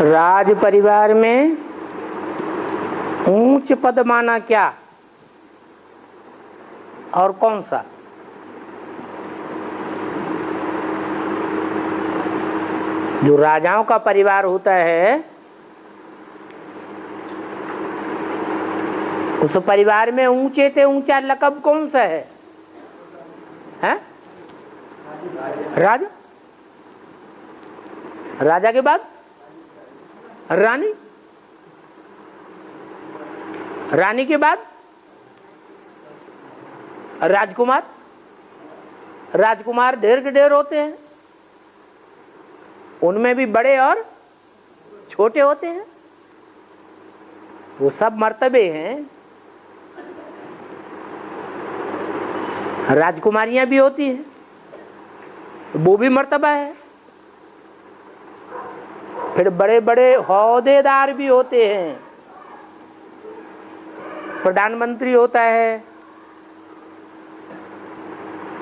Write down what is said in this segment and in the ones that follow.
राज परिवार में ऊंच पद माना क्या और कौन सा? जो राजाओं का परिवार होता है उस परिवार में ऊंचे से ऊंचा लक़ब कौन सा है? हैं? राजा। राजा के बाद रानी, रानी के बाद राजकुमार। राजकुमार ढेर के ढेर होते हैं, उनमें भी बड़े और छोटे होते हैं। वो सब मर्तबे हैं। राजकुमारियां भी होती हैं, वो भी मर्तबा है। फिर बड़े बड़े ओहदेदार भी होते हैं। प्रधानमंत्री होता है,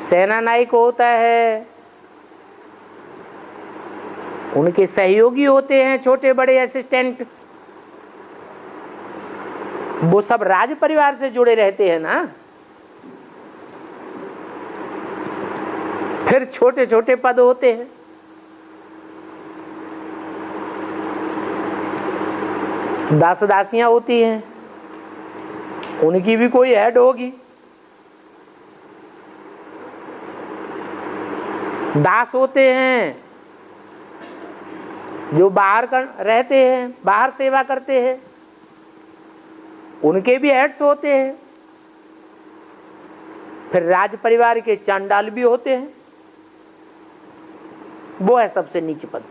सेना नायक होता है, उनके सहयोगी होते हैं छोटे बड़े असिस्टेंट। वो सब राज परिवार से जुड़े रहते हैं ना। फिर छोटे छोटे पद होते हैं। दास दासियां होती हैं, उनकी भी कोई हेड होगी। दास होते हैं जो बाहर रहते हैं, बाहर सेवा करते हैं, उनके भी हेड्स होते हैं। फिर राज परिवार के चांडाल भी होते हैं, वो है सबसे नीचे पद।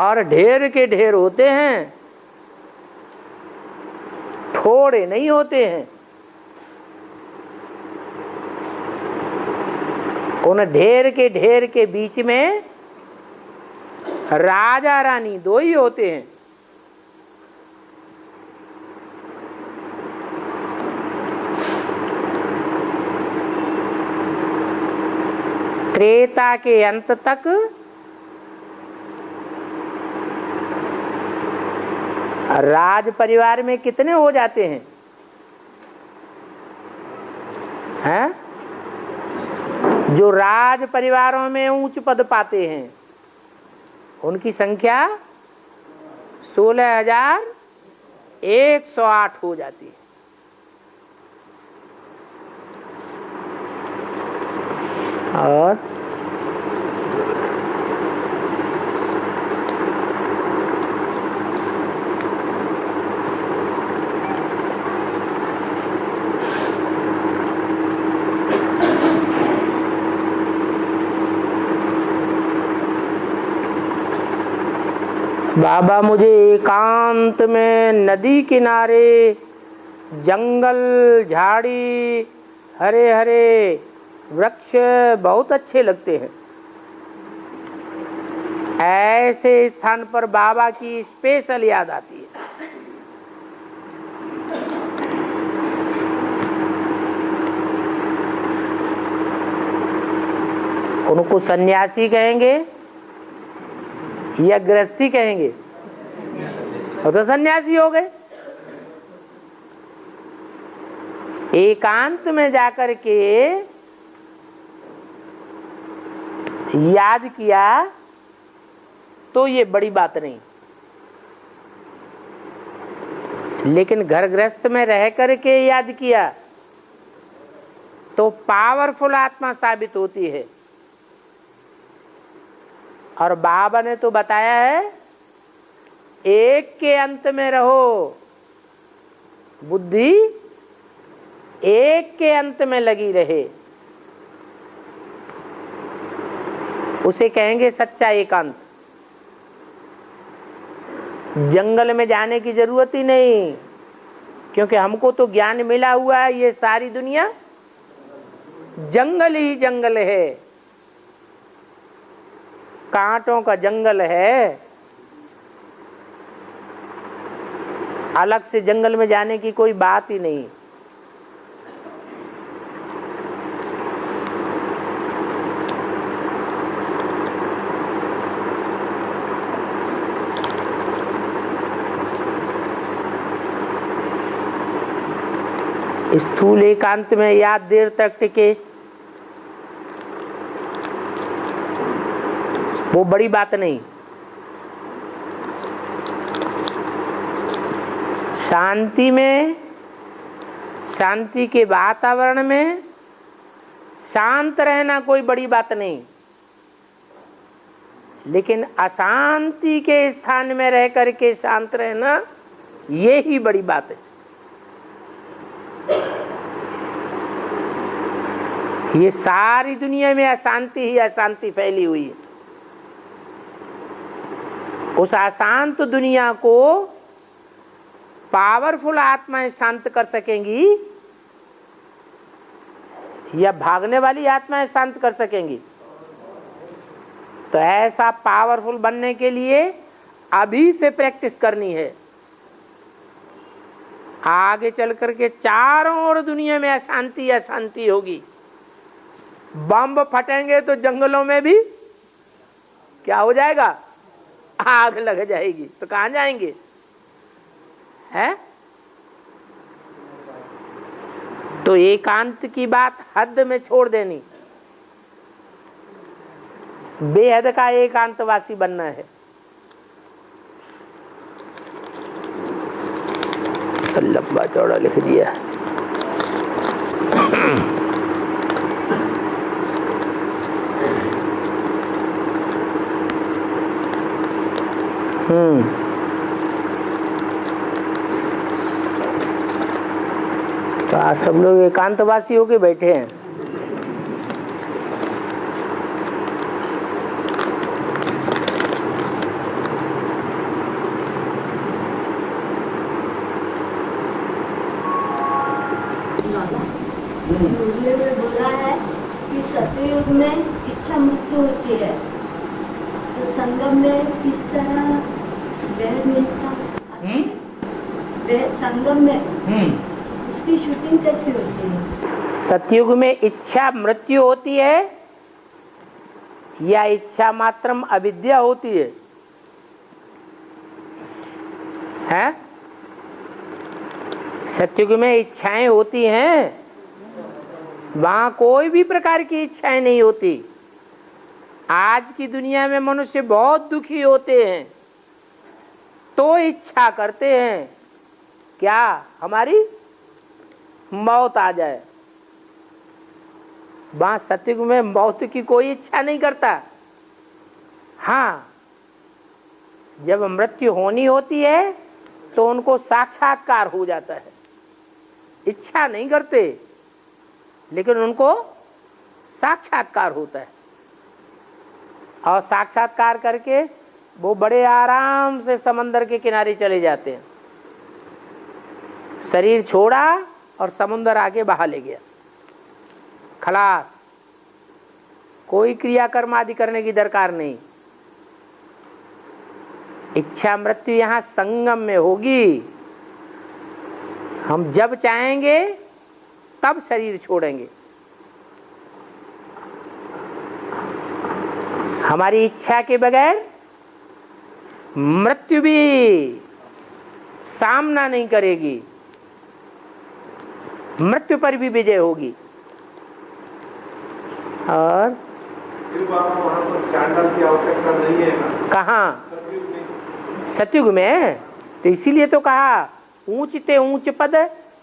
और ढेर के ढेर होते हैं, थोड़े नहीं होते हैं। उन ढेर के बीच में राजा रानी दो ही होते हैं। त्रेता के अंत तक राज परिवार में कितने हो जाते हैं? हैं? जो राज परिवारों में उच्च पद पाते हैं उनकी संख्या 16,108 हो जाती है। और बाबा मुझे एकांत में नदी किनारे जंगल झाड़ी हरे हरे वृक्ष बहुत अच्छे लगते हैं। ऐसे स्थान पर बाबा की स्पेशल याद आती है। उनको सन्यासी कहेंगे या गृहस्थी कहेंगे? वो तो सन्यासी हो गए। एकांत में जाकर के याद किया तो ये बड़ी बात नहीं, लेकिन घर गृहस्थ में रह करके याद किया तो पावरफुल आत्मा साबित होती है। और बाबा ने तो बताया है एक के अंत में रहो, बुद्धि एक के अंत में लगी रहे, उसे कहेंगे सच्चा एकांत। जंगल में जाने की जरूरत ही नहीं, क्योंकि हमको तो ज्ञान मिला हुआ है ये सारी दुनिया जंगल ही जंगल है, कांटों का जंगल है। अलग से जंगल में जाने की कोई बात ही नहीं। स्थूल एकांत में याद देर तक टिके, वो बड़ी बात नहीं। शांति में, शांति के वातावरण में शांत रहना कोई बड़ी बात नहीं, लेकिन अशांति के स्थान में रह करके शांत रहना ये ही बड़ी बात है। ये सारी दुनिया में अशांति ही अशांति फैली हुई है। उस अशांत दुनिया को पावरफुल आत्माएं शांत कर सकेंगी या भागने वाली आत्माएं शांत कर सकेंगी? तो ऐसा पावरफुल बनने के लिए अभी से प्रैक्टिस करनी है। आगे चल करके चारों ओर दुनिया में अशांति अशांति होगी। बम फटेंगे तो जंगलों में भी क्या हो जाएगा? आग लग जाएगी। तो कहां जाएंगे? है? तो एकांत की बात हद में छोड़ देनी, बेहद का एकांतवासी बनना है। तो लंबा चौड़ा लिख दिया। तो आज सब लोग एकांतवासी होके बैठे हैं। बोला है कि सतयुग में इच्छा मृत्यु होती है, तो संगम में किस तरह बेहद निष्ठा, संगम में उसकी शूटिंग कैसी होती है? सतयुग में इच्छा मृत्यु होती है या इच्छा मात्रम अविद्या होती है? हैं? सतयुग में इच्छाएं होती हैं, वहां कोई भी प्रकार की इच्छाएं नहीं होती। आज की दुनिया में मनुष्य बहुत दुखी होते हैं तो इच्छा करते हैं क्या? हमारी मौत आ जाए। वहां सतयुग में मौत की कोई इच्छा नहीं करता। हाँ, जब मृत्यु होनी होती है तो उनको साक्षात्कार हो जाता है। इच्छा नहीं करते लेकिन उनको साक्षात्कार होता है, और साक्षात्कार करके वो बड़े आराम से समंदर के किनारे चले जाते हैं। शरीर छोड़ा और समुद्र आके बहा ले गया, खलास। कोई क्रियाकर्म आदि करने की दरकार नहीं। इच्छा मृत्यु यहाँ संगम में होगी। हम जब चाहेंगे तब शरीर छोड़ेंगे। हमारी इच्छा के बगैर मृत्यु भी सामना नहीं करेगी, मृत्यु पर भी विजय होगी। और चांडाल की आवश्यकता नहीं है ना? कहाँ? सतयुग में। तो इसीलिए तो कहा ऊंच ते ऊंच पद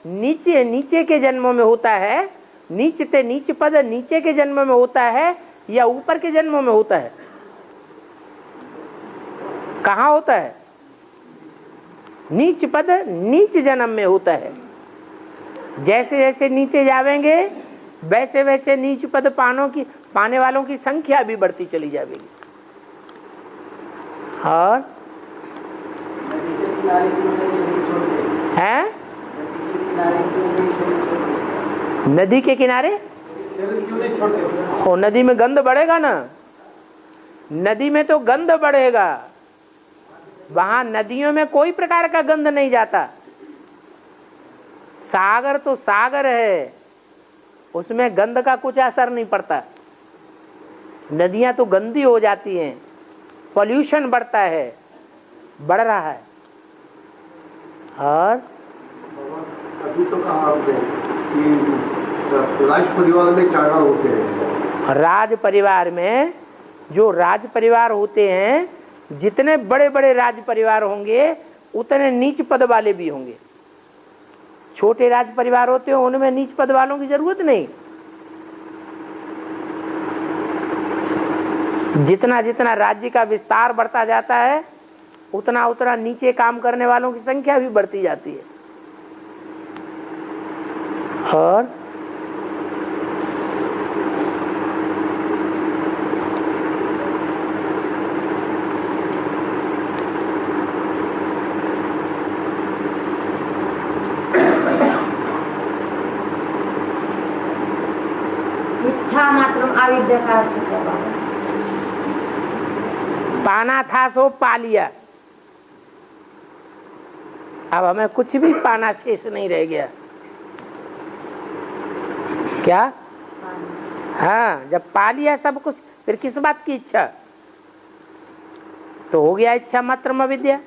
नीचे नीचे के जन्मों में होता है। नीच ते नीच पद नीचे के जन्म में होता है या ऊपर के जन्मों में होता है? कहाँ होता है? नीच पद नीच जन्म में होता है। जैसे जैसे नीचे जावेंगे वैसे वैसे नीच पद पाने वालों की संख्या भी बढ़ती चली जाएगी। और है नदी के किनारे हो, नदी में गंध बढ़ेगा ना। नदी में तो गंध बढ़ेगा, वहां नदियों में कोई प्रकार का गंध नहीं जाता। सागर तो सागर है, उसमें गंध का कुछ असर नहीं पड़ता। नदियां तो गंदी हो जाती हैं, पॉल्यूशन बढ़ता है, बढ़ रहा है। और अभी तो कहाँ आप गए? कि राज परिवार में चार नाम होते हैं। राज परिवार में जो राज परिवार होते हैं, जितने बड़े बड़े राज परिवार होंगे उतने नीच पद वाले भी होंगे। छोटे राज परिवार होते हैं उनमें नीच पद वालों की जरूरत नहीं। जितना जितना राज्य का विस्तार बढ़ता जाता है उतना उतना नीचे काम करने वालों की संख्या भी बढ़ती जाती है। और इच्छा मात्र अविद्या का अर्थ क्या बाबा? पाना था सो पा लिया, अब हमें कुछ भी पाना शेष नहीं रह गया। क्या? हाँ, जब पा लिया सब कुछ फिर किस बात की इच्छा? तो हो गया इच्छा मात्र अविद्या।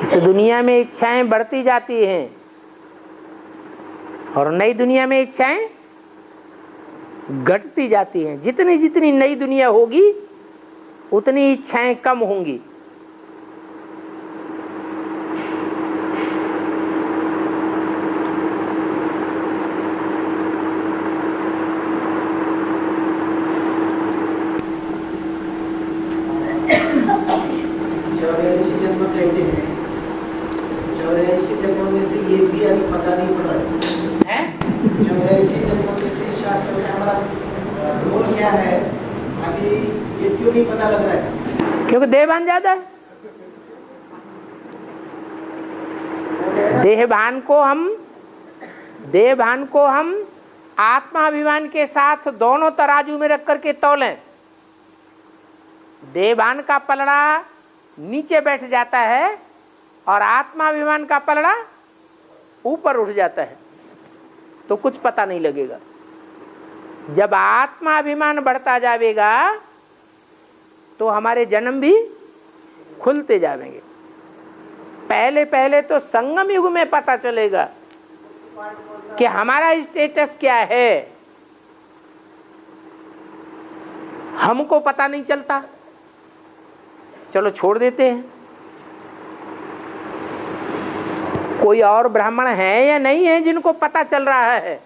इस दुनिया में इच्छाएं बढ़ती जाती हैं और नई दुनिया में इच्छाएं घटती जाती हैं। जितनी जितनी नई दुनिया होगी उतनी इच्छाएं कम होंगी। क्योंकि देहभान ज्यादा है। देहभान को हम आत्माभिमान के साथ दोनों तराजू में रख करके तौलें। देहभान का पलड़ा नीचे बैठ जाता है और आत्माभिमान का पलड़ा ऊपर उठ जाता है, तो कुछ पता नहीं लगेगा। जब आत्माभिमान बढ़ता जाएगा तो हमारे जन्म भी खुलते जाएंगे। पहले पहले तो संगम युग में पता चलेगा कि हमारा स्टेटस क्या है, हमको पता नहीं चलता। चलो छोड़ देते हैं। कोई और ब्राह्मण है या नहीं है जिनको पता चल रहा है?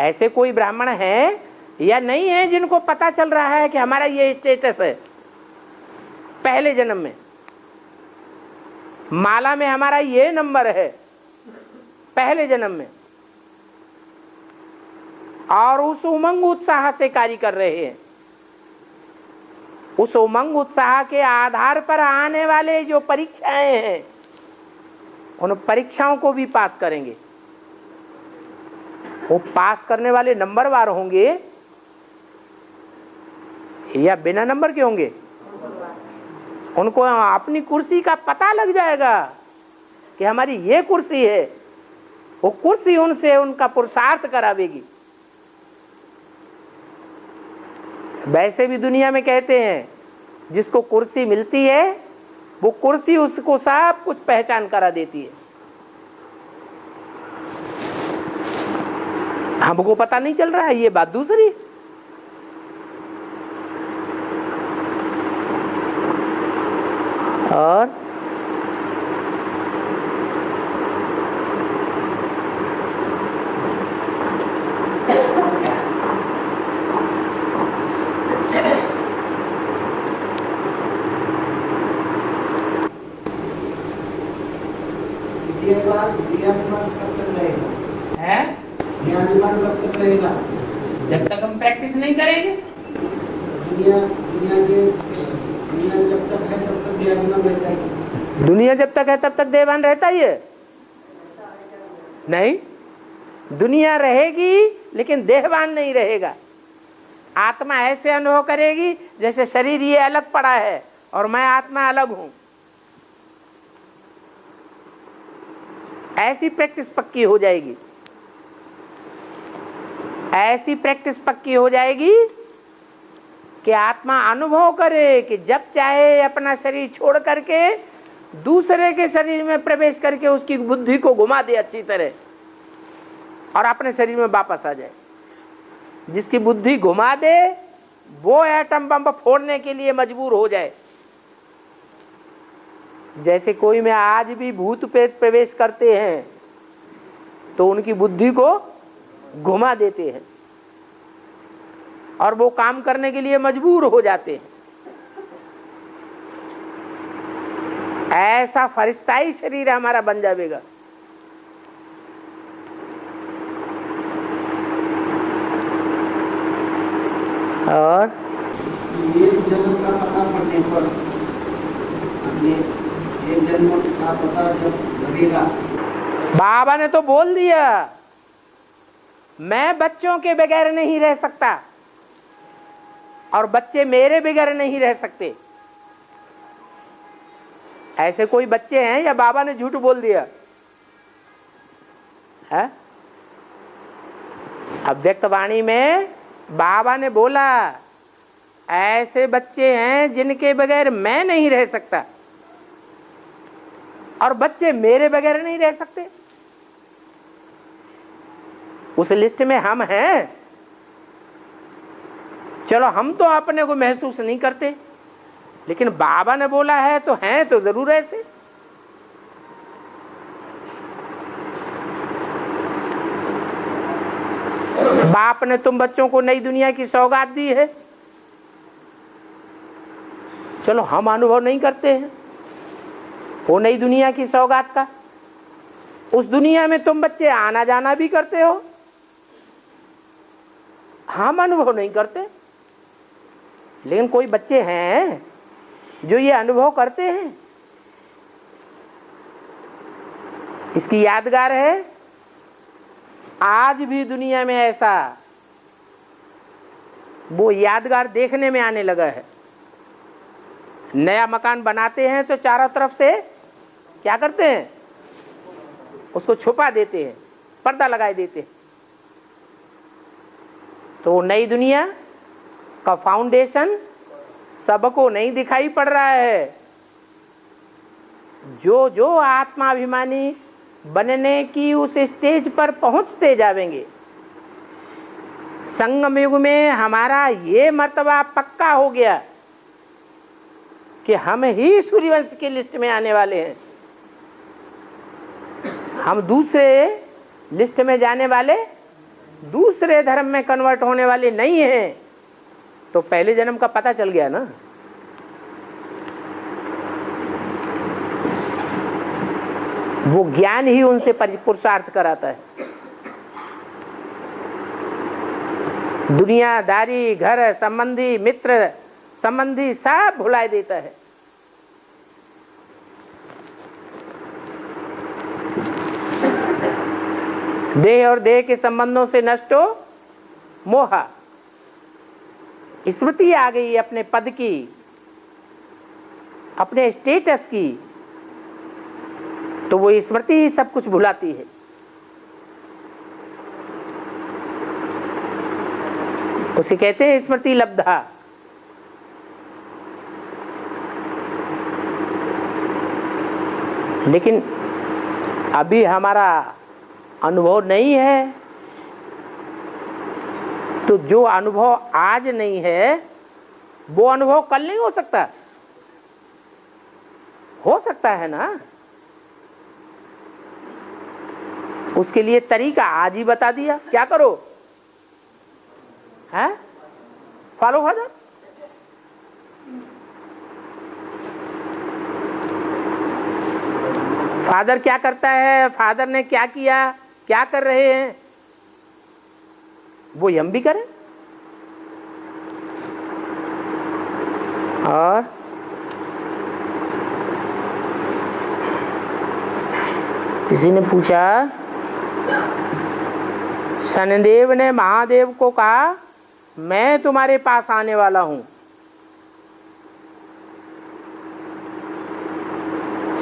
ऐसे कोई ब्राह्मण है या नहीं है जिनको पता चल रहा है कि हमारा ये स्टेटस है? पहले जन्म में माला में हमारा ये नंबर है, पहले जन्म में, और उस उमंग उत्साह से कार्य कर रहे हैं। उस उमंग उत्साह के आधार पर आने वाले जो परीक्षाएं हैं उन परीक्षाओं को भी पास करेंगे। वो पास करने वाले नंबरवार होंगे या बिना नंबर के होंगे? उनको अपनी कुर्सी का पता लग जाएगा कि हमारी ये कुर्सी है। वो कुर्सी उनसे उनका पुरुषार्थ करावेगी। वैसे भी दुनिया में कहते हैं जिसको कुर्सी मिलती है वो कुर्सी उसको सब कुछ पहचान करा देती है। हमको पता नहीं चल रहा है, ये बात दूसरी। और जब तक हम प्रैक्टिस नहीं करेंगे, दुनिया जब तक है तब तक देहभान रहता है। दुनिया जब तक है तब तक देहभान रहता ही है? नहीं, दुनिया रहेगी लेकिन देहभान नहीं रहेगा। आत्मा ऐसे अनुभव करेगी जैसे शरीर ये अलग पड़ा है और मैं आत्मा अलग हूं। ऐसी प्रैक्टिस पक्की हो जाएगी, ऐसी प्रैक्टिस पक्की हो जाएगी कि आत्मा अनुभव करे कि जब चाहे अपना शरीर छोड़ करके दूसरे के शरीर में प्रवेश करके उसकी बुद्धि को घुमा दे अच्छी तरह और अपने शरीर में वापस आ जाए। जिसकी बुद्धि घुमा दे वो एटम बम फोड़ने के लिए मजबूर हो जाए। जैसे कोई में आज भी भूत प्रेत प्रवेश करते हैं तो उनकी बुद्धि को घुमा देते हैं और वो काम करने के लिए मजबूर हो जाते हैं। ऐसा फरिश्ताई शरीर हमारा बन जाएगा। और ये जन्म का पता पड़ने पर अपने एक जन्म का पता जब लगेगा। बाबा ने तो बोल दिया मैं बच्चों के बगैर नहीं रह सकता और बच्चे मेरे बगैर नहीं रह सकते। ऐसे कोई बच्चे हैं या बाबा ने झूठ बोल दिया है? अव्यक्त वाणी में बाबा ने बोला ऐसे बच्चे हैं जिनके बगैर मैं नहीं रह सकता और बच्चे मेरे बगैर नहीं रह सकते। उस लिस्ट में हम हैं। चलो हम तो अपने को महसूस नहीं करते लेकिन बाबा ने बोला है तो हैं तो जरूर ऐसे। बाप ने तुम बच्चों को नई दुनिया की सौगात दी है। चलो हम अनुभव नहीं करते हैं वो नई दुनिया की सौगात का। उस दुनिया में तुम बच्चे आना जाना भी करते हो, हम अनुभव नहीं करते। लेकिन कोई बच्चे हैं जो ये अनुभव करते हैं। इसकी यादगार है आज भी दुनिया में ऐसा वो यादगार देखने में आने लगा है। नया मकान बनाते हैं तो चारों तरफ से क्या करते हैं उसको छुपा देते हैं, पर्दा लगाए देते हैं। तो नई दुनिया का फाउंडेशन सबको नहीं दिखाई पड़ रहा है। जो जो आत्माभिमानी बनने की उस स्टेज पर पहुंचते जाएंगे, संगम युग में हमारा ये मर्तबा पक्का हो गया कि हम ही सूर्यवंश की लिस्ट में आने वाले हैं। हम दूसरे लिस्ट में जाने वाले, दूसरे धर्म में कन्वर्ट होने वाले नहीं हैं। तो पहले जन्म का पता चल गया ना। वो ज्ञान ही उनसे पुरुषार्थ कराता है। दुनियादारी, घर संबंधी, मित्र संबंधी सब भुला देता है। देह और देह के संबंधों से नष्ट हो मोह। स्मृति आ गई अपने पद की, अपने स्टेटस की, तो वो स्मृति ही सब कुछ भुलाती है। उसे कहते हैं स्मृति लब्धा। लेकिन अभी हमारा अनुभव नहीं है, तो जो अनुभव आज नहीं है वो अनुभव कल नहीं हो सकता। हो सकता है ना। उसके लिए तरीका आज ही बता दिया, क्या करो है, फॉलो फादर। फादर क्या करता है, फादर ने क्या किया, क्या कर रहे हैं, वो हम भी करें। और किसी ने पूछा, शनिदेव ने महादेव को कहा मैं तुम्हारे पास आने वाला हूं।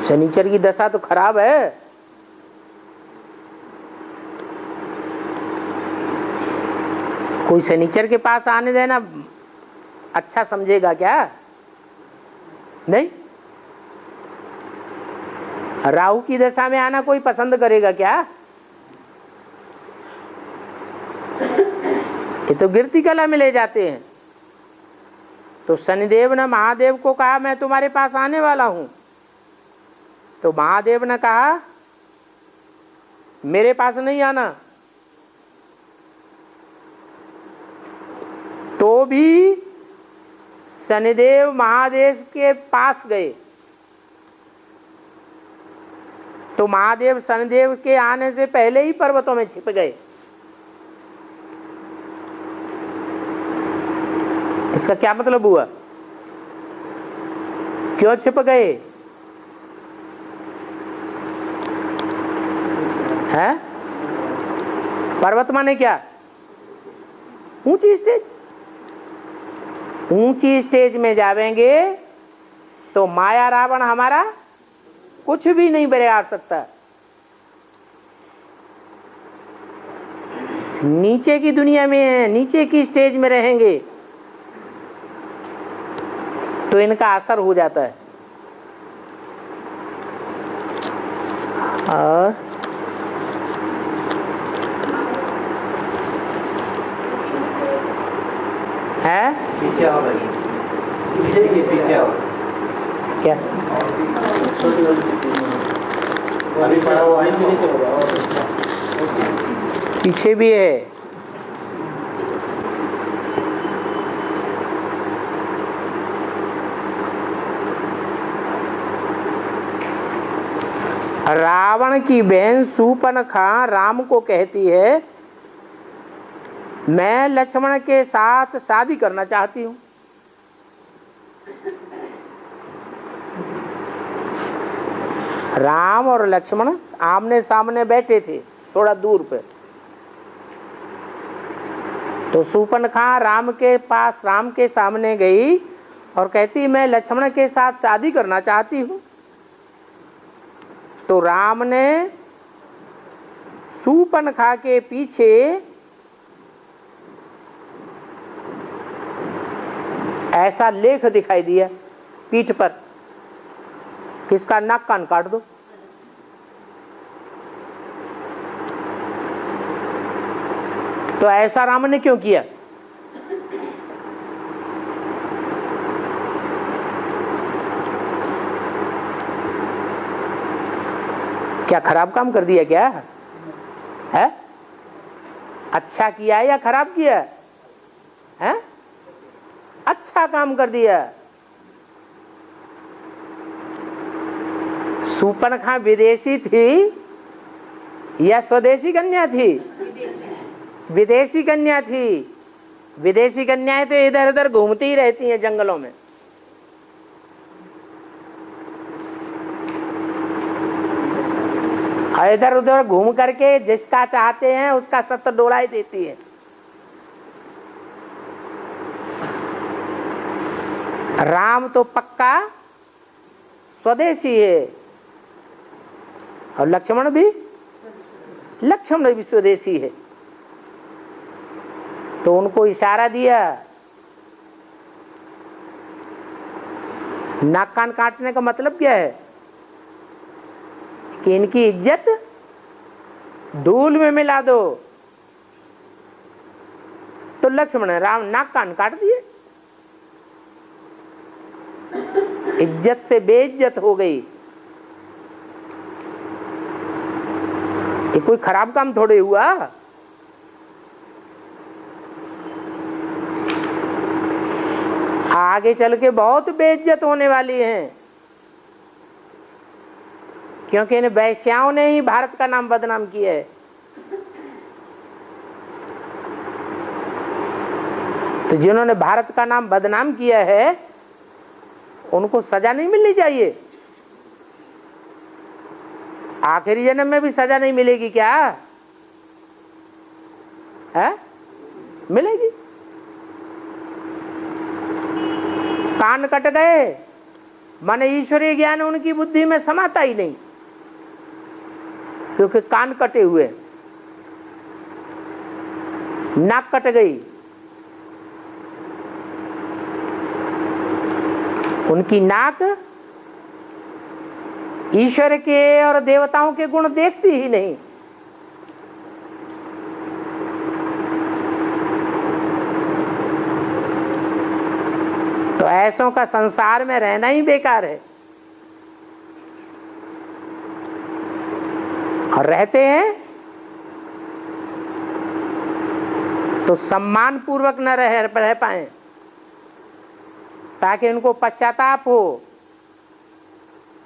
शनिचर की दशा तो खराब है। कोई शनिचर के पास आने देना अच्छा समझेगा क्या? नहीं। राहु की दशा में आना कोई पसंद करेगा क्या? ये तो गिरती कला में ले जाते हैं। तो शनिदेव ने महादेव को कहा मैं तुम्हारे पास आने वाला हूं, तो महादेव ने कहा मेरे पास नहीं आना। तो भी शनिदेव महादेव के पास गए, तो महादेव शनिदेव के आने से पहले ही पर्वतों में छिप गए। इसका क्या मतलब हुआ? क्यों छिप गए हैं? पर्वत माने क्या? ऊंची स्टेज। ऊंची स्टेज में जावेंगे तो माया रावण हमारा कुछ भी नहीं बिगाड़ सकता। नीचे की दुनिया में, नीचे की स्टेज में रहेंगे तो इनका असर हो जाता है। और है पीछे आओ भाई, पीछे आओ। क्या? पीछे भी है। रावण की बहन शूर्पणखा राम को कहती है मैं लक्ष्मण के साथ शादी करना चाहती हूं। राम और लक्ष्मण आमने सामने बैठे थे थोड़ा दूर पे। तो शूर्पणखा राम के पास, राम के सामने गई और कहती मैं लक्ष्मण के साथ शादी करना चाहती हूं। तो राम ने शूर्पणखा के पीछे ऐसा लेख दिखाई दिया पीठ पर, किसका नाक कान काट दो। तो ऐसा राम ने क्यों किया? क्या खराब काम कर दिया क्या है? अच्छा किया या खराब किया है? अच्छा काम कर दिया। शूर्पणखा विदेशी थी या स्वदेशी कन्या थी? विदेशी कन्या थी। विदेशी कन्याएं तो इधर उधर घूमती ही रहती हैं जंगलों में। इधर उधर घूम करके जिसका चाहते हैं उसका सत्य डोलाई देती है। राम तो पक्का स्वदेशी है और लक्ष्मण भी स्वदेशी है। तो उनको इशारा दिया। नाक कान काटने का मतलब क्या है? कि इनकी इज्जत धूल में मिला दो। तो लक्ष्मण ने राम नाक कान काट दिए। इज्जत से बेइज्जत हो गई। ये कोई खराब काम थोड़े हुआ। आगे चल के बहुत बेइज्जत होने वाली है, क्योंकि इन वैश्याओं ने ही भारत का नाम बदनाम किया है। तो जिन्होंने भारत का नाम बदनाम किया है उनको सजा नहीं मिलनी चाहिए? आखिरी जन्म में भी सजा नहीं मिलेगी क्या है? मिलेगी। कान कट गए माने ईश्वरीय ज्ञान उनकी बुद्धि में समाता ही नहीं, क्योंकि कान कटे हुए। नाक कट गई उनकी नाक ईश्वर के और देवताओं के गुण देखती ही नहीं। तो ऐसों का संसार में रहना ही बेकार है। और रहते हैं तो सम्मान पूर्वक न रह पाए, ताकि उनको पश्चाताप हो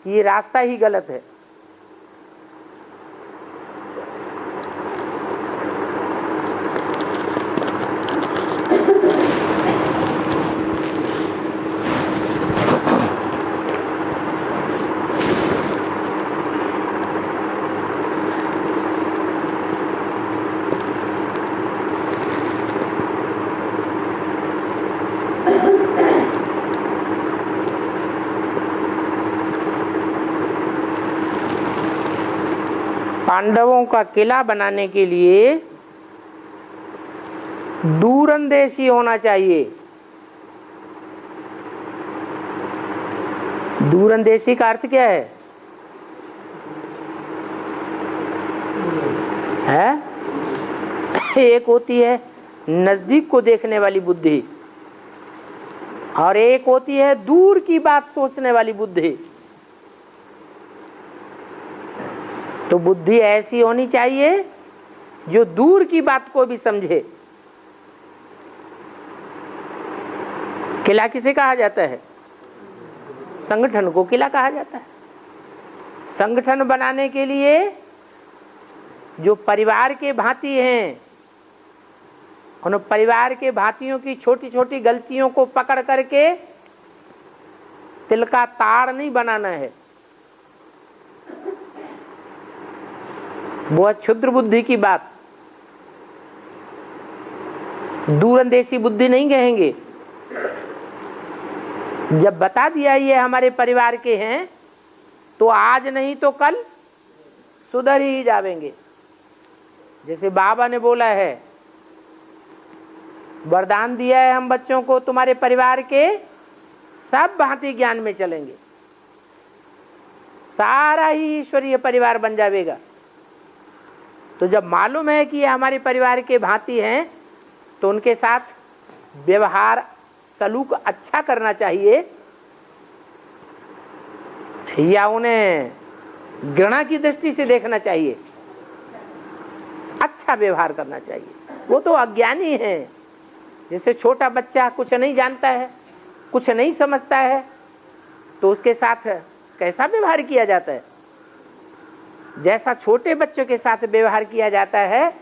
कि ये रास्ता ही गलत है। पांडवों का किला बनाने के लिए दूरंदेशी होना चाहिए। दूरंदेशी का अर्थ क्या है? एक होती है नजदीक को देखने वाली बुद्धि, और एक होती है दूर की बात सोचने वाली बुद्धि। तो बुद्धि ऐसी होनी चाहिए जो दूर की बात को भी समझे। किला किसे कहा जाता है? संगठन को किला कहा जाता है। संगठन बनाने के लिए जो परिवार के भांति हैं, उन परिवार के भांतियों की छोटी छोटी गलतियों को पकड़ करके तिल का ताड़ नहीं बनाना है। वो क्षुद्र बुद्धि की बात, दूरंदेशी बुद्धि नहीं कहेंगे। जब बता दिया ये हमारे परिवार के हैं, तो आज नहीं तो कल सुधर ही जावेंगे। जैसे बाबा ने बोला है, वरदान दिया है हम बच्चों को, तुम्हारे परिवार के सब भांति ज्ञान में चलेंगे, सारा ही ईश्वरीय परिवार बन जाएगा। तो जब मालूम है कि ये हमारे परिवार के भांति हैं, तो उनके साथ व्यवहार सलूक अच्छा करना चाहिए, या उन्हें घृणा की दृष्टि से देखना चाहिए। अच्छा व्यवहार करना चाहिए। वो तो अज्ञानी है। जैसे छोटा बच्चा कुछ नहीं जानता है, कुछ नहीं समझता है, तो उसके साथ कैसा व्यवहार किया जाता है? जैसा छोटे बच्चों के साथ व्यवहार किया जाता है,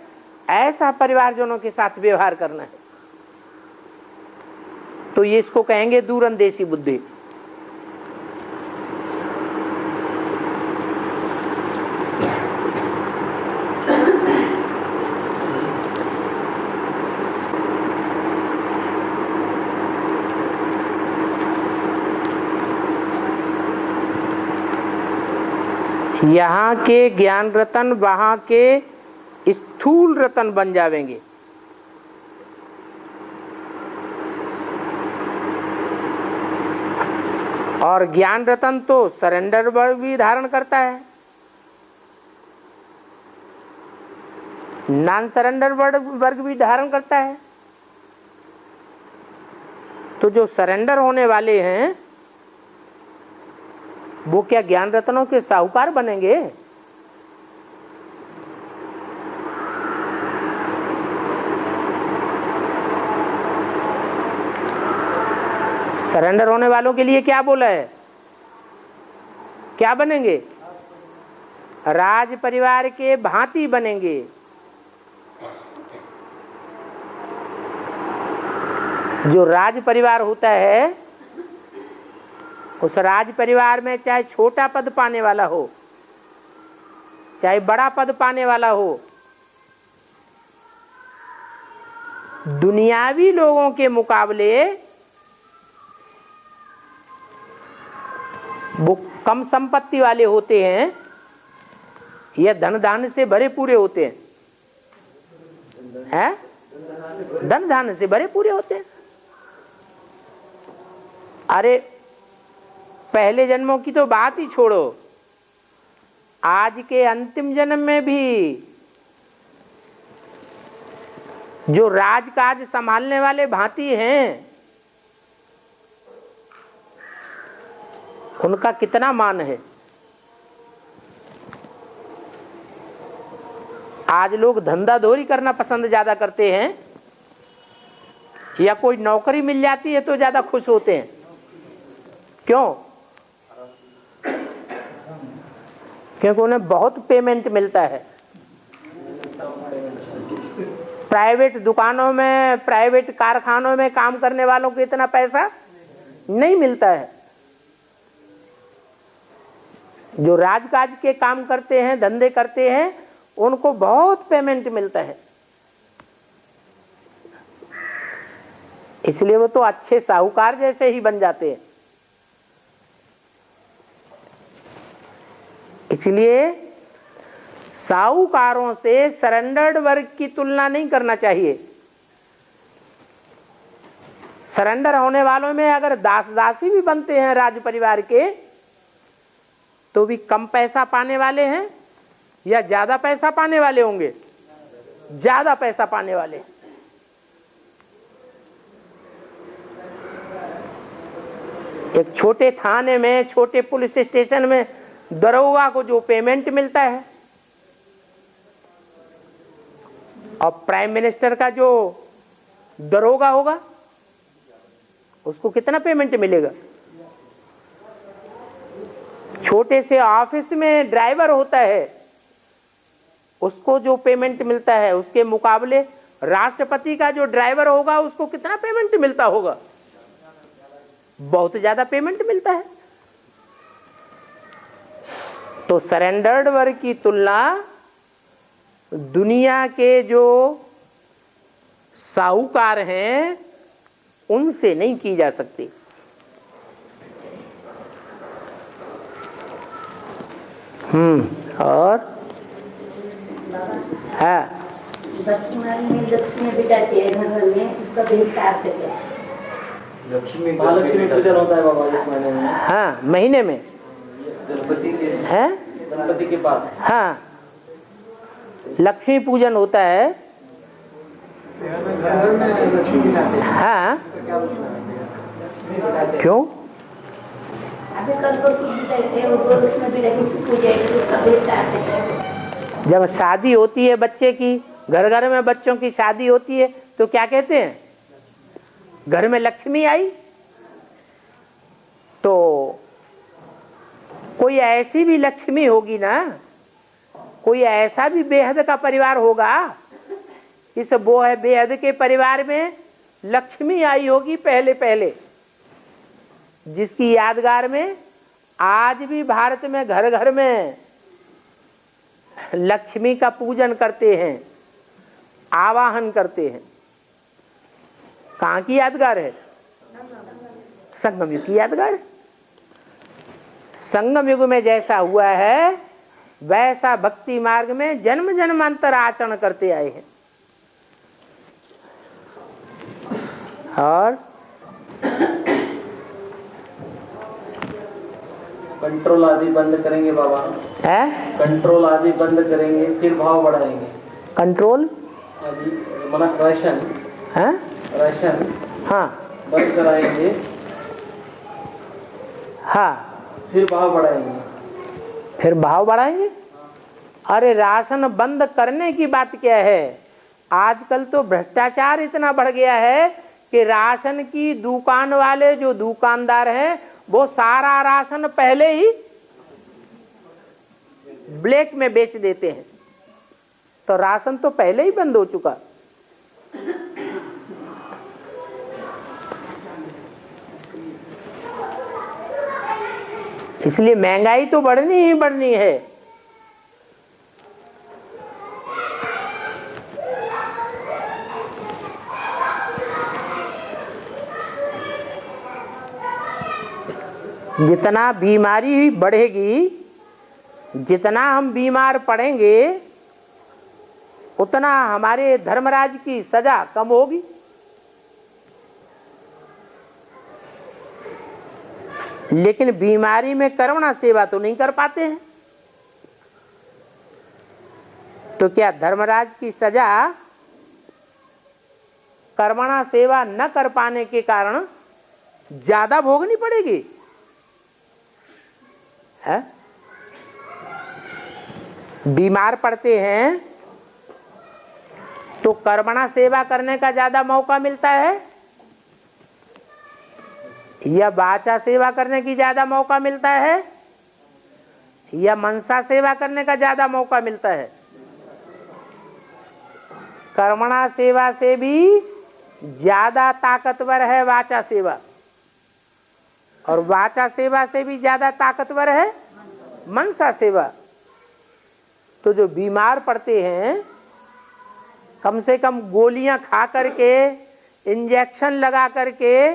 ऐसा परिवारजनों के साथ व्यवहार करना है। तो ये इसको कहेंगे दूरंदेशी बुद्धि। यहाँ के ज्ञान रतन वहाँ के स्थूल रतन बन जावेंगे। और ज्ञान रतन तो सरेंडर वर्ग भी धारण करता है, नॉन सरेंडर वर्ग भी धारण करता है। तो जो सरेंडर होने वाले हैं, वो क्या ज्ञान रत्नों के साहूकार बनेंगे? सरेंडर होने वालों के लिए क्या बोला है? क्या बनेंगे? राज परिवार के भांति बनेंगे। जो राज परिवार होता है, उस राज परिवार में चाहे छोटा पद पाने वाला हो, चाहे बड़ा पद पाने वाला हो, दुनियावी लोगों के मुकाबले वो कम संपत्ति वाले होते हैं या धन धान्य से भरे पूरे होते हैं? धन धान्य से भरे पूरे होते हैं। अरे पहले जन्मों की तो बात ही छोड़ो, आज के अंतिम जन्म में भी जो राजकाज संभालने वाले भांति हैं, उनका कितना मान है। आज लोग धंधाधोरी करना पसंद ज्यादा करते हैं, या कोई नौकरी मिल जाती है तो ज्यादा खुश होते हैं। क्यों? क्योंकि उन्हें बहुत पेमेंट मिलता है। प्राइवेट दुकानों में, प्राइवेट कारखानों में काम करने वालों को इतना पैसा नहीं मिलता है। जो राजकाज के काम करते हैं, धंधे करते हैं, उनको बहुत पेमेंट मिलता है। इसलिए वो तो अच्छे साहूकार जैसे ही बन जाते हैं। इसलिए साहूकारों से सरेंडर्ड वर्ग की तुलना नहीं करना चाहिए। सरेंडर होने वालों में अगर दास दासी भी बनते हैं राज परिवार के, तो भी कम पैसा पाने वाले हैं या ज्यादा पैसा पाने वाले होंगे? ज्यादा पैसा पाने वाले। एक छोटे थाने में, छोटे पुलिस स्टेशन में दरोगा को जो पेमेंट मिलता है, और प्राइम मिनिस्टर का जो दरोगा होगा उसको कितना पेमेंट मिलेगा? छोटे से ऑफिस में ड्राइवर होता है, उसको जो पेमेंट मिलता है, उसके मुकाबले राष्ट्रपति का जो ड्राइवर होगा उसको कितना पेमेंट मिलता होगा? बहुत ज्यादा पेमेंट मिलता है। तो सरेंडर्ड वर्ग की तुलना दुनिया के जो साहूकार हैं उनसे नहीं की जा सकती। और हाँ, लक्ष्मी बिताती है घर में, उसका बहिष्कार से लक्ष्मी महालक्ष्मी पूजन होता है बाबा इस महीने में। हाँ, महीने में गणपति के है, गणपति के बाद। हाँ, लक्ष्मी पूजन होता है। घर में लक्ष्मी बिताते हैं। हाँ, क्यों? अभी कल को बिताते वो उसमें भी लक्ष्मी पूजा है, उसका बहिष्कार से। जब शादी होती है बच्चे की, घर घर में बच्चों की शादी होती है, तो क्या कहते हैं? घर में लक्ष्मी आई। तो कोई ऐसी भी लक्ष्मी होगी ना, कोई ऐसा भी बेहद का परिवार होगा, इस वो है बेहद के परिवार में लक्ष्मी आई होगी पहले पहले, जिसकी यादगार में आज भी भारत में घर घर में लक्ष्मी का पूजन करते हैं, आवाहन करते हैं। कहाँ की यादगार है? संगम युग की यादगार है। संगम युग में जैसा हुआ है वैसा भक्ति मार्ग में जन्म जन्मांतर आचरण करते आए हैं। और कंट्रोल आदि बंद करेंगे बाबा है, कंट्रोल आदि बंद करेंगे, फिर भाव बढ़ाएंगे। कंट्रोल आदि मना राशन है, राशन हाँ बंद कराएंगे, हाँ, फिर भाव बढ़ाएंगे। फिर भाव बढ़ाएंगे। अरे राशन बंद करने की बात क्या है? आजकल तो भ्रष्टाचार इतना बढ़ गया है कि राशन की दुकान वाले जो दुकानदार हैं वो सारा राशन पहले ही ब्लैक में बेच देते हैं। तो राशन तो पहले ही बंद हो चुका। इसलिए महंगाई तो बढ़नी ही बढ़नी है। जितना बीमारी बढ़ेगी, जितना हम बीमार पड़ेंगे, उतना हमारे धर्मराज की सजा कम होगी। लेकिन बीमारी में कर्मणा सेवा तो नहीं कर पाते हैं। तो क्या धर्मराज की सजा कर्मणा सेवा न कर पाने के कारण ज्यादा भोगनी पड़ेगी? है? बीमार पड़ते हैं तो कर्मणा सेवा करने का ज्यादा मौका मिलता है या वाचा सेवा करने की ज्यादा मौका मिलता है या मनसा सेवा करने का ज्यादा मौका मिलता है? कर्मणा सेवा से भी ज्यादा ताकतवर है वाचा सेवा, और वाचा सेवा से भी ज्यादा ताकतवर है मनसा सेवा। तो जो बीमार पड़ते हैं कम से कम गोलियां खा करके, इंजेक्शन लगा करके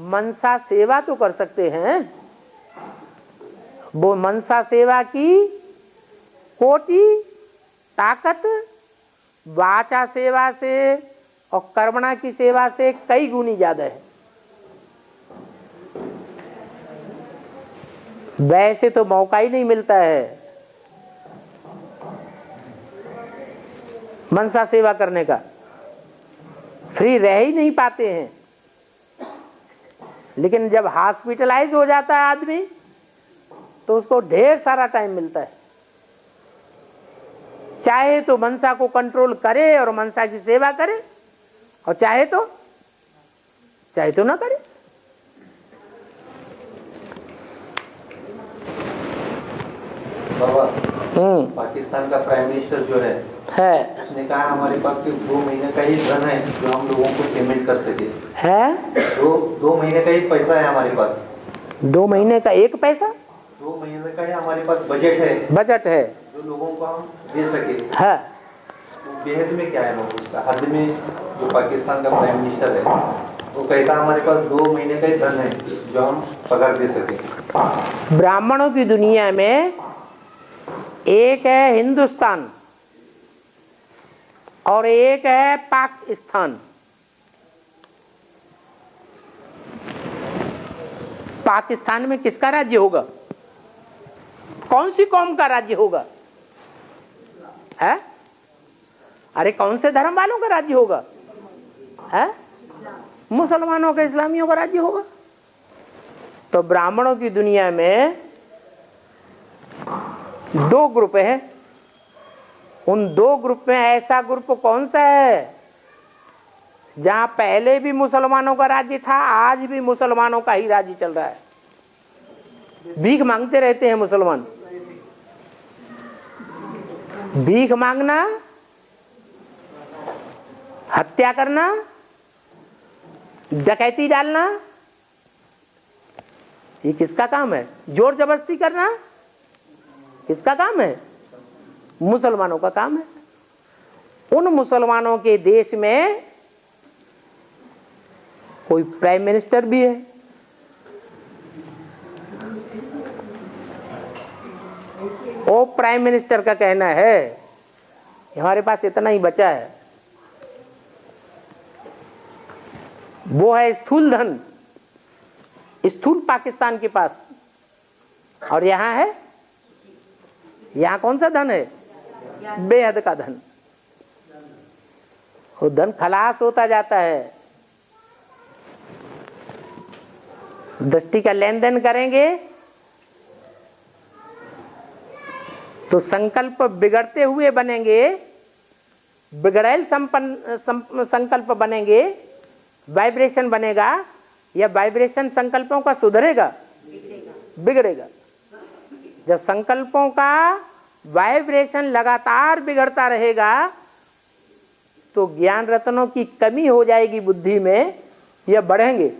मनसा सेवा तो कर सकते हैं। वो मनसा सेवा की कोटि ताकत वाचा सेवा से और कर्मणा की सेवा से कई गुनी ज्यादा है। वैसे तो मौका ही नहीं मिलता है मनसा सेवा करने का, फ्री रह ही नहीं पाते हैं। लेकिन जब हॉस्पिटलाइज हो जाता है आदमी तो उसको ढेर सारा टाइम मिलता है। चाहे तो मनसा को कंट्रोल करे और मनसा की सेवा करे, और चाहे तो ना करे। बाबा, पाकिस्तान का प्राइम मिनिस्टर जो है उसने कहा हमारे पास कि 2 महीने का ही धन है जो हम लोगों को पेमेंट कर सके। है 2 महीने का ही पैसा है हमारे पास। 2 महीने का एक पैसा? 2 महीने का ही हमारे पास बजट है जो लोगों को हम दे सके। है तो बेहद में क्या है लोग उसका हद में जो पाकिस्तान का प्राइम मिनिस्टर है वो कहता हमारे पास 2 महीने का ही धन है जो हम पगार दे सके। ब्राह्मणों की दुनिया में एक है हिंदुस्तान और एक है पाकिस्तान। पाकिस्तान में किसका राज्य होगा? कौन सी कौम का राज्य होगा? है? अरे कौन से धर्म वालों का राज्य होगा? है? मुसलमानों का, इस्लामियों का राज्य होगा। तो ब्राह्मणों की दुनिया में 2 ग्रुप है। उन 2 ग्रुप में ऐसा ग्रुप कौन सा है जहां पहले भी मुसलमानों का राज्य था, आज भी मुसलमानों का ही राज्य चल रहा है? भीख मांगते रहते हैं मुसलमान। भीख मांगना, हत्या करना, डकैती डालना, ये किसका काम है? जोर जबरदस्ती करना किसका काम है? मुसलमानों का काम है। उन मुसलमानों के देश में कोई प्राइम मिनिस्टर भी है। वो प्राइम मिनिस्टर का कहना है हमारे पास इतना ही बचा है, वो है स्थूल धन, स्थूल पाकिस्तान के पास। और यहां है, यहां कौन सा धन है? बेहद का धन। वो धन खलास होता जाता है। दृष्टि का लेन देन करेंगे तो संकल्प बिगड़ते हुए बनेंगे, बिगड़ैल संकल्प बनेंगे, वाइब्रेशन बनेगा, या वाइब्रेशन संकल्पों का सुधरेगा? बिगड़ेगा। जब संकल्पों का वाइब्रेशन लगातार बिगड़ता रहेगा तो ज्ञान रत्नों की कमी हो जाएगी बुद्धि में, या बढ़ेंगे?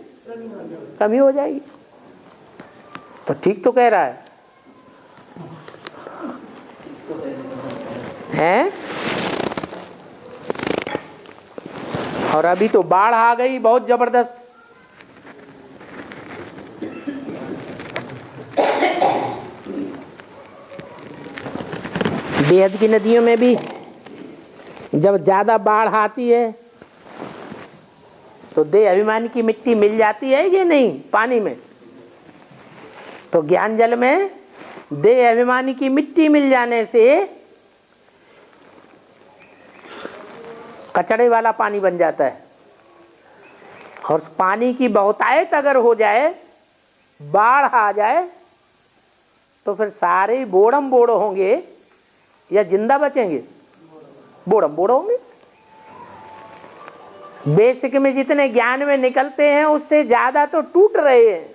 कमी हो जाएगी। तो ठीक तो कह रहा है, हैं? और अभी तो बाढ़ आ गई बहुत जबरदस्त। बेहद की नदियों में भी जब ज्यादा बाढ़ आती है तो देह अभिमान की मिट्टी मिल जाती है कि नहीं पानी में? तो ज्ञान जल में देह अभिमानी की मिट्टी मिल जाने से कचड़े वाला पानी बन जाता है। और उस पानी की बहुतायत अगर हो जाए, बाढ़ आ जाए, तो फिर सारे बोड़म बोड़ होंगे या जिंदा बचेंगे? बोड़म बोड़ होंगे। बेसिक में जितने ज्ञान में निकलते हैं उससे ज्यादा तो टूट रहे हैं।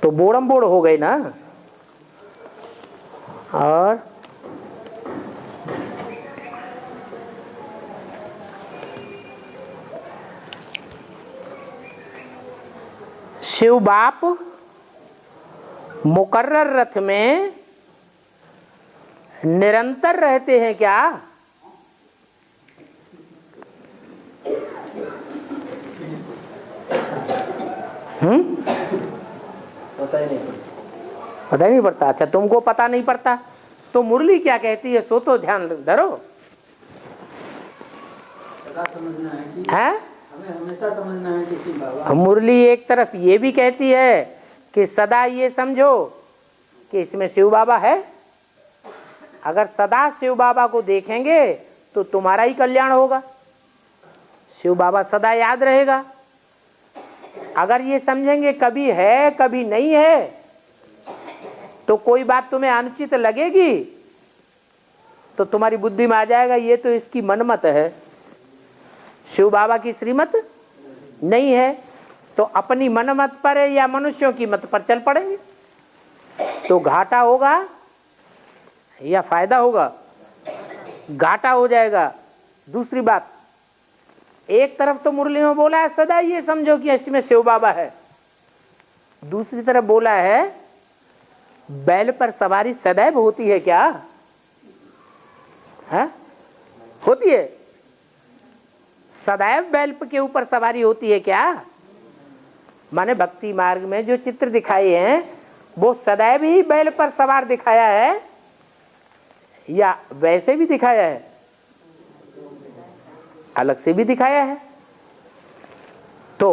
तो बोड़म बोड़ हो गए ना। और शिव बाप मुकर्रर रथ में निरंतर रहते हैं क्या? पता ही नहीं पता ही नहीं पड़ता। अच्छा, तुमको पता नहीं पड़ता तो मुरली क्या कहती है सो तो ध्यान धरो। पता समझना है कि है हमें हमेशा समझना है कि शिव बाबा। मुरली एक तरफ ये भी कहती है कि सदा ये समझो कि इसमें शिव बाबा है। अगर सदा शिव बाबा को देखेंगे तो तुम्हारा ही कल्याण होगा, शिव बाबा सदा याद रहेगा। अगर ये समझेंगे कभी है कभी नहीं है तो कोई बात तुम्हें अनुचित लगेगी तो तुम्हारी बुद्धि में आ जाएगा ये तो इसकी मनमत है, शिव बाबा की श्रीमत नहीं है। तो अपनी मनमत पर या मनुष्यों की मत पर चल पड़ेंगे तो घाटा होगा या फायदा होगा? घाटा हो जाएगा। दूसरी बात, एक तरफ तो मुरली में बोला है सदा ये समझो कि इसमें शिव बाबा है, दूसरी तरफ बोला है बैल पर सवारी सदैव होती है क्या? है? होती है? सदैव बैल के ऊपर सवारी होती है क्या? माने भक्ति मार्ग में जो चित्र दिखाए हैं वो सदैव ही बैल पर सवार दिखाया है या वैसे भी दिखाया है, अलग से भी दिखाया है? तो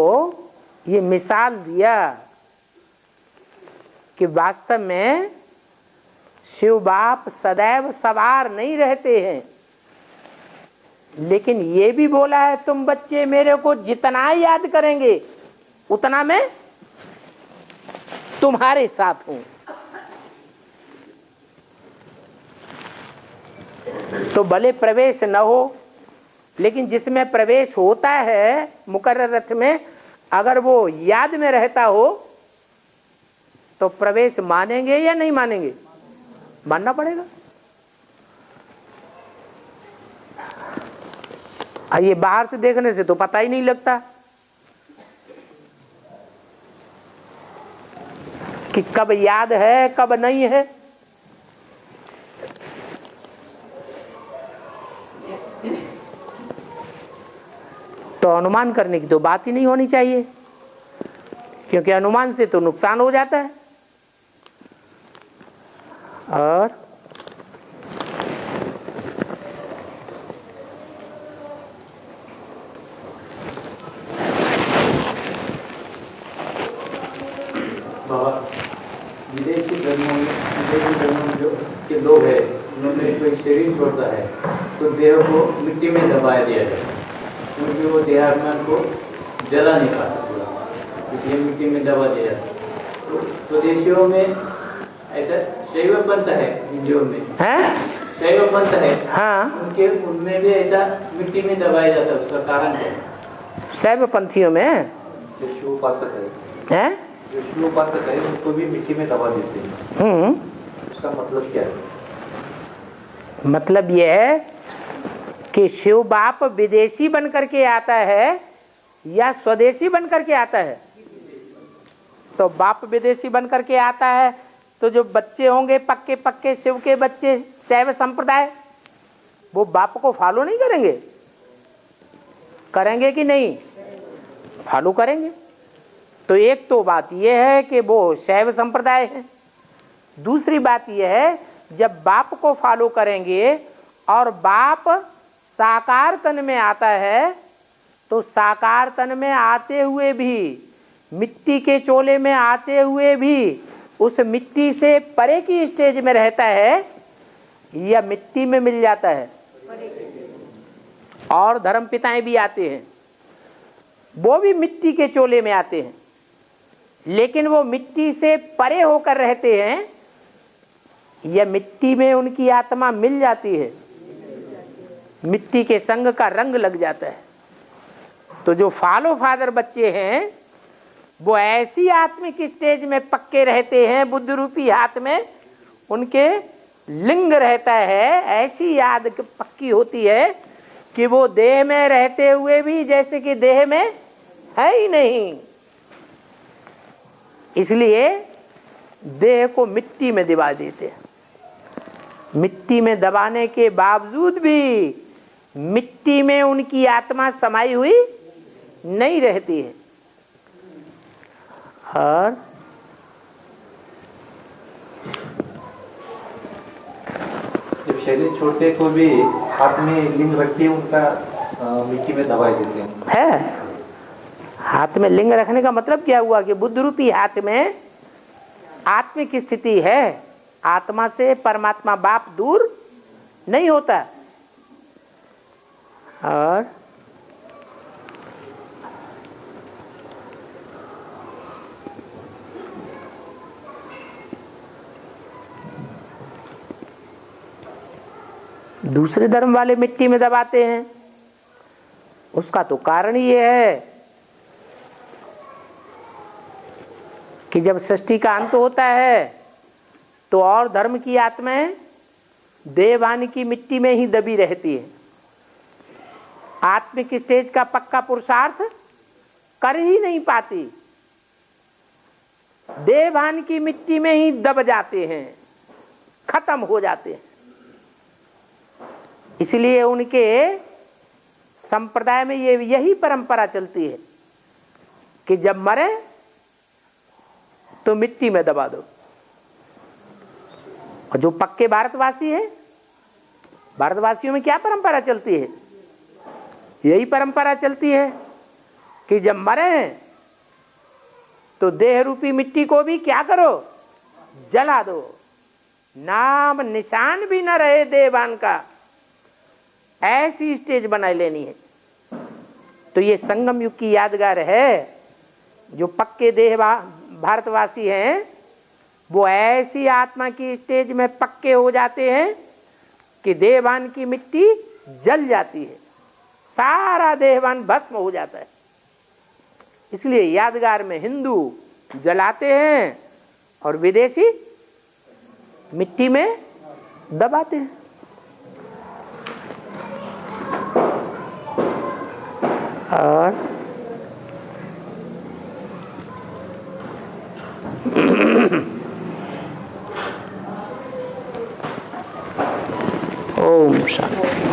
ये मिसाल दिया कि वास्तव में शिव बाप सदैव सवार नहीं रहते हैं, लेकिन ये भी बोला है तुम बच्चे मेरे को जितना याद करेंगे उतना मैं तुम्हारे साथ हूं। तो भले प्रवेश न हो लेकिन जिसमें प्रवेश होता है मुकर्रर रथ में, अगर वो याद में रहता हो तो प्रवेश मानेंगे या नहीं मानेंगे? मानना पड़ेगा। ये बाहर से देखने से तो पता ही नहीं लगता कि कब याद है कब नहीं है। तो अनुमान करने की तो बात ही नहीं होनी चाहिए, क्योंकि अनुमान से तो नुकसान हो जाता है। और बाबा विदेशी धर्मों में जो के लोग हैं उन्होंने कोई शरीर छोड़ता है तो देह को मिट्टी में दबाया दिया जाए, क्योंकि वो देहात्मा को जला नहीं पाता पूरा, क्योंकि मिट्टी में दबा दिया जाता। तो देशियों में ऐसा शैव पंथ है, हिंदुओं में शैव पंथ है। हाँ, उनके उनमें भी ऐसा मिट्टी में दबाया जाता है। उसका कारण क्या है? शैव पंथियों में जो शिव उपासक है, जो शिव उपासक है उसको भी मिट्टी में दबा देते हैं। उसका मतलब क्या है? मतलब यह है कि शिव बाप विदेशी बन करके आता है या स्वदेशी बन करके आता है? तो बाप विदेशी बन करके आता है तो जो बच्चे होंगे पक्के पक्के शिव के बच्चे शैव संप्रदाय, वो बाप को फॉलो नहीं करेंगे? करेंगे कि नहीं? फॉलो करेंगे। तो एक तो बात यह है कि वो शैव संप्रदाय है। दूसरी बात यह है जब बाप को फॉलो करेंगे और बाप साकार तन में आता है तो साकार तन में आते हुए भी, मिट्टी के चोले में आते हुए भी उस मिट्टी से परे की स्टेज में रहता है या मिट्टी में मिल जाता है? और धर्म पिताएं भी आते हैं, वो भी मिट्टी के चोले में आते हैं, लेकिन वो मिट्टी से परे होकर रहते हैं या मिट्टी में उनकी आत्मा मिल जाती है, मिट्टी के संग का रंग लग जाता है। तो जो फॉलो फादर बच्चे हैं वो ऐसी आत्मिक स्टेज में पक्के रहते हैं, बुद्ध रूपी हाथ में उनके लिंग रहता है, ऐसी याद पक्की होती है कि वो देह में रहते हुए भी जैसे कि देह में है ही नहीं। इसलिए देह को मिट्टी में दबा देते हैं। मिट्टी में दबाने के बावजूद भी मिट्टी में उनकी आत्मा समाई हुई नहीं रहती है। और जब शरीर छोड़ते तो भी हाथ में लिंग रख के उनका मिट्टी में दबा देते हैं। हाथ में लिंग रखने का मतलब क्या हुआ कि बुद्ध रूपी हाथ में आत्मिक स्थिति है, आत्मा से परमात्मा बाप दूर नहीं होता। और दूसरे धर्म वाले मिट्टी में दबाते हैं, उसका तो कारण ये है कि जब सृष्टि का अंत होता है तो और धर्म की आत्माएं देवान की मिट्टी में ही दबी रहती है, आत्मिक स्टेज का पक्का पुरुषार्थ कर ही नहीं पाती, देवान की मिट्टी में ही दब जाते हैं, खत्म हो जाते हैं। इसलिए उनके संप्रदाय में यही परंपरा चलती है कि जब मरे तो मिट्टी में दबा दो। और जो पक्के भारतवासी है, भारतवासियों में क्या परंपरा चलती है? यही परंपरा चलती है कि जब मरे तो देह रूपी मिट्टी को भी क्या करो, जला दो, नाम निशान भी न रहे देवान का, ऐसी स्टेज बना लेनी है। तो ये संगम युग की यादगार है। जो पक्के देह भारतवासी हैं वो ऐसी आत्मा की स्टेज में पक्के हो जाते हैं कि देहवान की मिट्टी जल जाती है, सारा देहवान भस्म हो जाता है। इसलिए यादगार में हिंदू जलाते हैं और विदेशी मिट्टी में दबाते हैं। और ओम शांति।